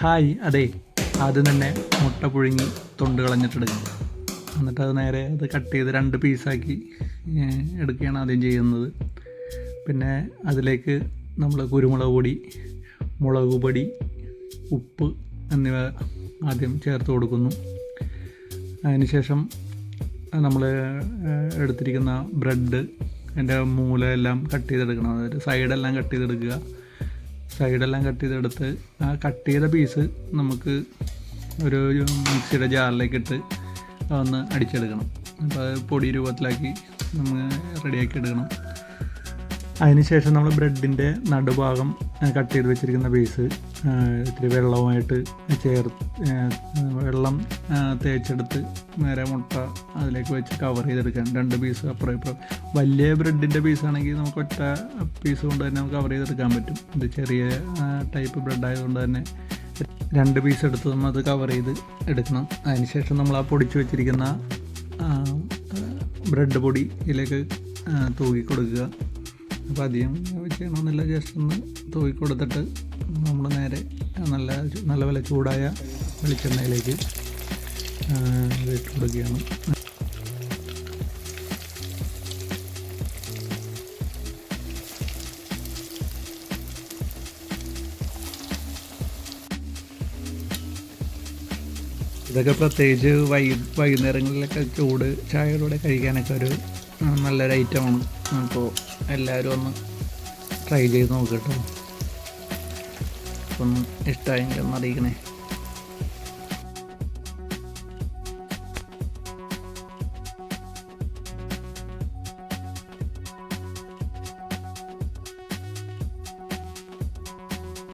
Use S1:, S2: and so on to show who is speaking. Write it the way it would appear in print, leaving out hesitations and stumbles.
S1: Hi, അതെ, ആദ്യം തന്നെ മുട്ട പുഴുങ്ങി തൊണ്ട് കളഞ്ഞിട്ടെടുക്കുക. എന്നിട്ട് അത് നേരെ കട്ട് ചെയ്ത് 2 പീസാക്കി എടുക്കുകയാണ് ആദ്യം ചെയ്യുന്നത്. പിന്നെ അതിലേക്ക് നമ്മൾ കുരുമുളക് പൊടി, മുളക് പൊടി, ഉപ്പ് എന്നിവ ആദ്യം ചേർത്ത് കൊടുക്കുന്നു. അതിനുശേഷം നമ്മൾ എടുത്തിരിക്കുന്ന ബ്രെഡ് അതിൻ്റെ മൂലമെല്ലാം കട്ട് ചെയ്തെടുക്കണം. അതായത് സൈഡെല്ലാം കട്ട് ചെയ്തെടുക്കുക. സൈഡെല്ലാം കട്ട് ചെയ്തെടുത്ത് ആ കട്ട് ചെയ്ത പീസ് നമുക്ക് ഒരു മിക്സിയുടെ ജാറിലേക്ക് ഇട്ട് ഒന്ന് അടിച്ചെടുക്കണം. അപ്പോൾ അത് പൊടി രൂപത്തിലാക്കി നമ്മൾ റെഡിയാക്കി എടുക്കണം. അതിനുശേഷം നമ്മൾ ബ്രെഡിൻ്റെ നടുഭാഗം കട്ട് ചെയ്ത് വെച്ചിരിക്കുന്ന പീസ് ഇത്തിരി വെള്ളവുമായിട്ട് വെള്ളം തേച്ചെടുത്ത് നേരെ മുട്ട അതിലേക്ക് വെച്ച് കവർ ചെയ്തെടുക്കാൻ 2 പീസ് അപ്പുറം ഇപ്പുറം. വലിയ ബ്രെഡിൻ്റെ പീസാണെങ്കിൽ നമുക്ക് ഒറ്റ പീസ് കൊണ്ട് തന്നെ നമുക്ക് കവർ ചെയ്തെടുക്കാൻ പറ്റും. ഇത് ചെറിയ ടൈപ്പ് ബ്രെഡ് ആയതുകൊണ്ട് തന്നെ 2 പീസ് എടുത്ത് നമ്മൾ അത് കവർ ചെയ്ത് എടുക്കണം. അതിനുശേഷം നമ്മൾ ആ പൊടിച്ച് വെച്ചിരിക്കുന്ന ബ്രെഡ് പൊടി ഇതിലേക്ക് തൂക്കി കൊടുക്കുക. അപ്പോൾ അധികം ചെയ്യണമെന്നില്ല, ജസ്റ്റ് ഒന്ന് തൂക്കി കൊടുത്തിട്ട് നമ്മൾ നേരെ നല്ല പോലെ ചൂടായ വെളിച്ചെണ്ണയിലേക്ക് ഇട്ട് കൊടുക്കുകയാണ്. ഇതൊക്കെ പ്രത്യേകിച്ച് വൈകുന്നേരങ്ങളിലൊക്കെ ചൂട് ചായയുടെ കൂടെ കഴിക്കാനൊക്കെ ഒരു നല്ലൊരു ഐറ്റമാണ്. അപ്പോൾ എല്ലാവരും ഒന്ന് ട്രൈ ചെയ്ത് നോക്കട്ടോ. അപ്പം ഇഷ്ടമായെങ്കിൽ ഒന്ന് അറിയിക്കണേ.